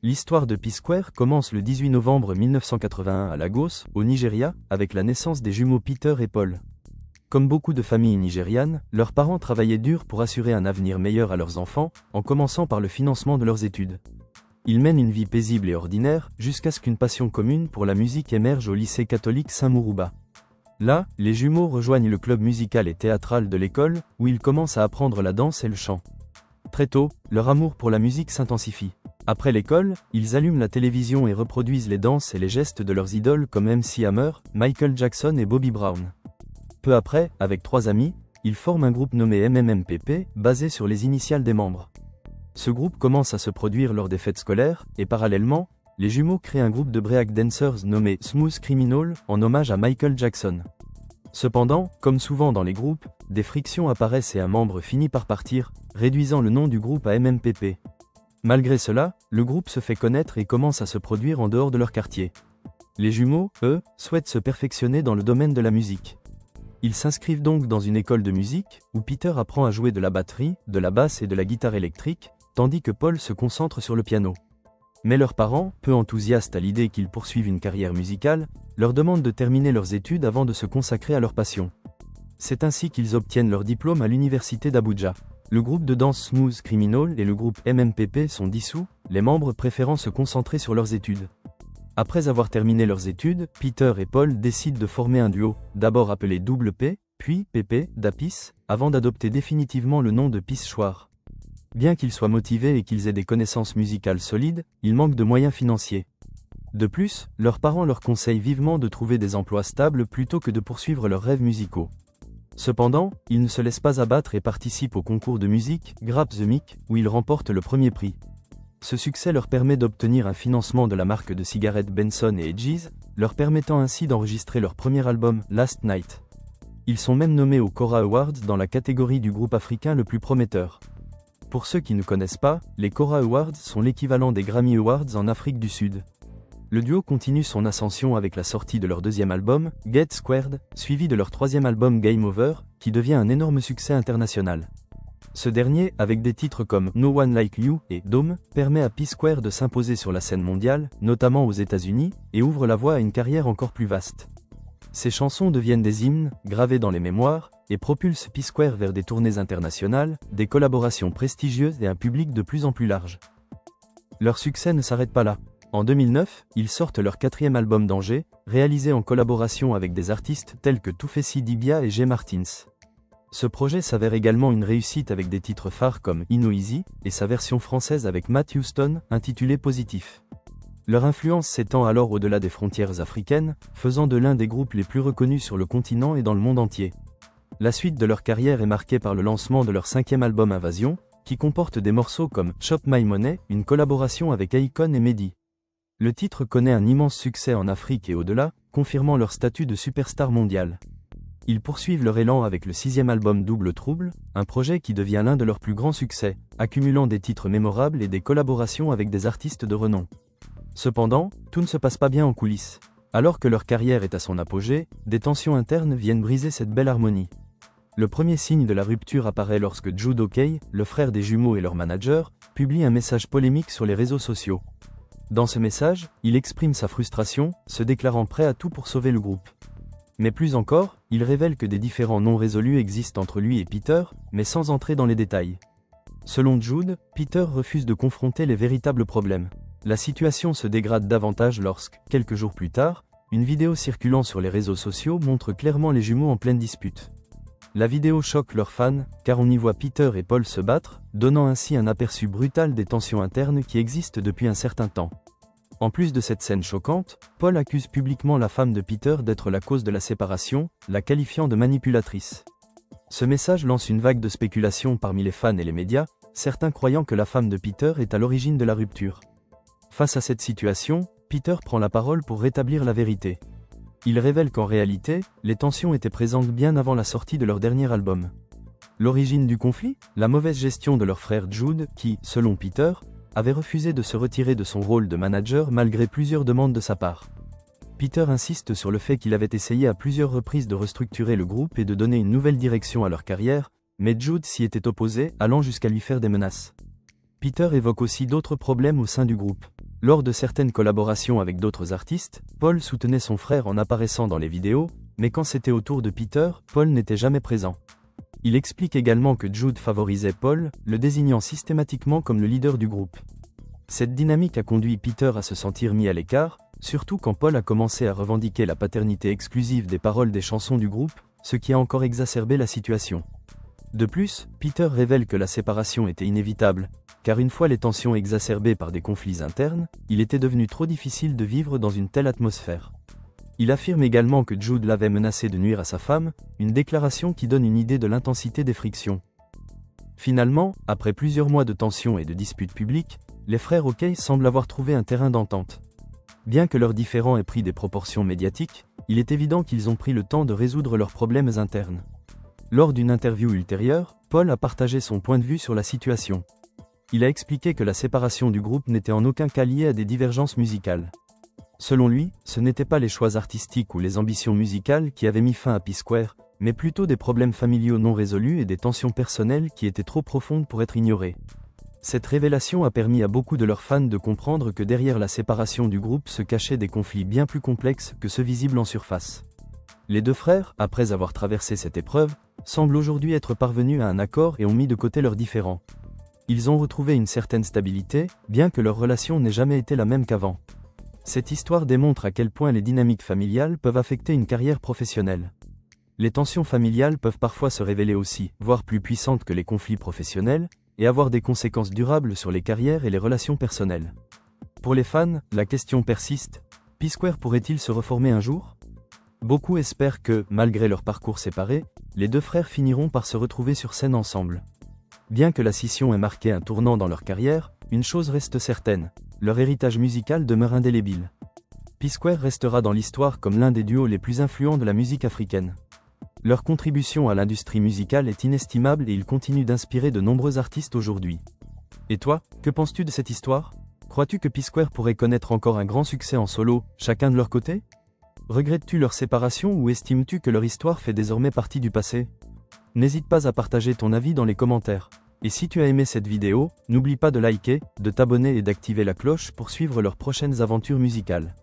L'histoire de P-Square commence le 18 novembre 1981 à Lagos, au Nigeria, avec la naissance des jumeaux Peter et Paul. Comme beaucoup de familles nigérianes, leurs parents travaillaient dur pour assurer un avenir meilleur à leurs enfants, en commençant par le financement de leurs études. Ils mènent une vie paisible et ordinaire, jusqu'à ce qu'une passion commune pour la musique émerge au lycée catholique Saint-Mourouba. Là, les jumeaux rejoignent le club musical et théâtral de l'école, où ils commencent à apprendre la danse et le chant. Très tôt, leur amour pour la musique s'intensifie. Après l'école, ils allument la télévision et reproduisent les danses et les gestes de leurs idoles comme MC Hammer, Michael Jackson et Bobby Brown. Peu après, avec 3 amis, ils forment un groupe nommé MMMPP, basé sur les initiales des membres. Ce groupe commence à se produire lors des fêtes scolaires, et parallèlement, les jumeaux créent un groupe de break dancers nommé Smooth Criminal, en hommage à Michael Jackson. Cependant, comme souvent dans les groupes, des frictions apparaissent et un membre finit par partir, réduisant le nom du groupe à MMPP. Malgré cela, le groupe se fait connaître et commence à se produire en dehors de leur quartier. Les jumeaux, eux, souhaitent se perfectionner dans le domaine de la musique. Ils s'inscrivent donc dans une école de musique, où Peter apprend à jouer de la batterie, de la basse et de la guitare électrique, tandis que Paul se concentre sur le piano. Mais leurs parents, peu enthousiastes à l'idée qu'ils poursuivent une carrière musicale, leur demandent de terminer leurs études avant de se consacrer à leur passion. C'est ainsi qu'ils obtiennent leur diplôme à l'université d'Abuja. Le groupe de danse Smooth Criminal et le groupe MMPP sont dissous, les membres préférant se concentrer sur leurs études. Après avoir terminé leurs études, Peter et Paul décident de former un duo, d'abord appelé Double P, puis PP, d'Apis, avant d'adopter définitivement le nom de Peace-Choir. Bien qu'ils soient motivés et qu'ils aient des connaissances musicales solides, ils manquent de moyens financiers. De plus, leurs parents leur conseillent vivement de trouver des emplois stables plutôt que de poursuivre leurs rêves musicaux. Cependant, ils ne se laissent pas abattre et participent au concours de musique, Grab the Mic, où ils remportent le premier prix. Ce succès leur permet d'obtenir un financement de la marque de cigarettes Benson et Edges, leur permettant ainsi d'enregistrer leur premier album, Last Night. Ils sont même nommés aux Cora Awards dans la catégorie du groupe africain le plus prometteur. Pour ceux qui ne connaissent pas, les Cora Awards sont l'équivalent des Grammy Awards en Afrique du Sud. Le duo continue son ascension avec la sortie de leur deuxième album, Get Squared, suivi de leur troisième album Game Over, qui devient un énorme succès international. Ce dernier, avec des titres comme No One Like You et Dome, permet à P-Square de s'imposer sur la scène mondiale, notamment aux États-Unis, et ouvre la voie à une carrière encore plus vaste. Ces chansons deviennent des hymnes, gravés dans les mémoires, et propulsent P-Square vers des tournées internationales, des collaborations prestigieuses et un public de plus en plus large. Leur succès ne s'arrête pas là. En 2009, ils sortent leur 4e album d'Angers, réalisé en collaboration avec des artistes tels que Toufessi Dibia et Jay Martins. Ce projet s'avère également une réussite avec des titres phares comme Inoeasy et sa version française avec Matt Houston, intitulée Positif. Leur influence s'étend alors au-delà des frontières africaines, faisant de l'un des groupes les plus reconnus sur le continent et dans le monde entier. La suite de leur carrière est marquée par le lancement de leur 5e album Invasion, qui comporte des morceaux comme Chop My Money, une collaboration avec Akon et Mehdi. Le titre connaît un immense succès en Afrique et au-delà, confirmant leur statut de superstar mondial. Ils poursuivent leur élan avec le 6e album Double Trouble, un projet qui devient l'un de leurs plus grands succès, accumulant des titres mémorables et des collaborations avec des artistes de renom. Cependant, tout ne se passe pas bien en coulisses. Alors que leur carrière est à son apogée, des tensions internes viennent briser cette belle harmonie. Le premier signe de la rupture apparaît lorsque Jude Okey, le frère des jumeaux et leur manager, publie un message polémique sur les réseaux sociaux. Dans ce message, il exprime sa frustration, se déclarant prêt à tout pour sauver le groupe. Mais plus encore, il révèle que des différends non résolus existent entre lui et Peter, mais sans entrer dans les détails. Selon Jude, Peter refuse de confronter les véritables problèmes. La situation se dégrade davantage lorsque, quelques jours plus tard, une vidéo circulant sur les réseaux sociaux montre clairement les jumeaux en pleine dispute. La vidéo choque leurs fans, car on y voit Peter et Paul se battre, donnant ainsi un aperçu brutal des tensions internes qui existent depuis un certain temps. En plus de cette scène choquante, Paul accuse publiquement la femme de Peter d'être la cause de la séparation, la qualifiant de manipulatrice. Ce message lance une vague de spéculation parmi les fans et les médias, certains croyant que la femme de Peter est à l'origine de la rupture. Face à cette situation, Peter prend la parole pour rétablir la vérité. Il révèle qu'en réalité, les tensions étaient présentes bien avant la sortie de leur dernier album. L'origine du conflit ? La mauvaise gestion de leur frère Jude, qui, selon Peter, avait refusé de se retirer de son rôle de manager malgré plusieurs demandes de sa part. Peter insiste sur le fait qu'il avait essayé à plusieurs reprises de restructurer le groupe et de donner une nouvelle direction à leur carrière, mais Jude s'y était opposé, allant jusqu'à lui faire des menaces. Peter évoque aussi d'autres problèmes au sein du groupe. Lors de certaines collaborations avec d'autres artistes, Paul soutenait son frère en apparaissant dans les vidéos, mais quand c'était au tour de Peter, Paul n'était jamais présent. Il explique également que Jude favorisait Paul, le désignant systématiquement comme le leader du groupe. Cette dynamique a conduit Peter à se sentir mis à l'écart, surtout quand Paul a commencé à revendiquer la paternité exclusive des paroles des chansons du groupe, ce qui a encore exacerbé la situation. De plus, Peter révèle que la séparation était inévitable, car une fois les tensions exacerbées par des conflits internes, il était devenu trop difficile de vivre dans une telle atmosphère. Il affirme également que Jude l'avait menacé de nuire à sa femme, une déclaration qui donne une idée de l'intensité des frictions. Finalement, après plusieurs mois de tensions et de disputes publiques, les frères O'Kay semblent avoir trouvé un terrain d'entente. Bien que leurs différends aient pris des proportions médiatiques, il est évident qu'ils ont pris le temps de résoudre leurs problèmes internes. Lors d'une interview ultérieure, Paul a partagé son point de vue sur la situation. Il a expliqué que la séparation du groupe n'était en aucun cas liée à des divergences musicales. Selon lui, ce n'étaient pas les choix artistiques ou les ambitions musicales qui avaient mis fin à P-Square, mais plutôt des problèmes familiaux non résolus et des tensions personnelles qui étaient trop profondes pour être ignorées. Cette révélation a permis à beaucoup de leurs fans de comprendre que derrière la séparation du groupe se cachaient des conflits bien plus complexes que ceux visibles en surface. Les deux frères, après avoir traversé cette épreuve, semblent aujourd'hui être parvenus à un accord et ont mis de côté leurs différends. Ils ont retrouvé une certaine stabilité, bien que leur relation n'ait jamais été la même qu'avant. Cette histoire démontre à quel point les dynamiques familiales peuvent affecter une carrière professionnelle. Les tensions familiales peuvent parfois se révéler aussi, voire plus puissantes que les conflits professionnels, et avoir des conséquences durables sur les carrières et les relations personnelles. Pour les fans, la question persiste, P-Square pourrait-il se reformer un jour ? Beaucoup espèrent que, malgré leur parcours séparés, les deux frères finiront par se retrouver sur scène ensemble. Bien que la scission ait marqué un tournant dans leur carrière, une chose reste certaine, leur héritage musical demeure indélébile. P-Square restera dans l'histoire comme l'un des duos les plus influents de la musique africaine. Leur contribution à l'industrie musicale est inestimable et ils continuent d'inspirer de nombreux artistes aujourd'hui. Et toi, que penses-tu de cette histoire ? Crois-tu que P-Square pourrait connaître encore un grand succès en solo, chacun de leur côté ? Regrettes-tu leur séparation ou estimes-tu que leur histoire fait désormais partie du passé ? N'hésite pas à partager ton avis dans les commentaires. Et si tu as aimé cette vidéo, n'oublie pas de liker, de t'abonner et d'activer la cloche pour suivre leurs prochaines aventures musicales.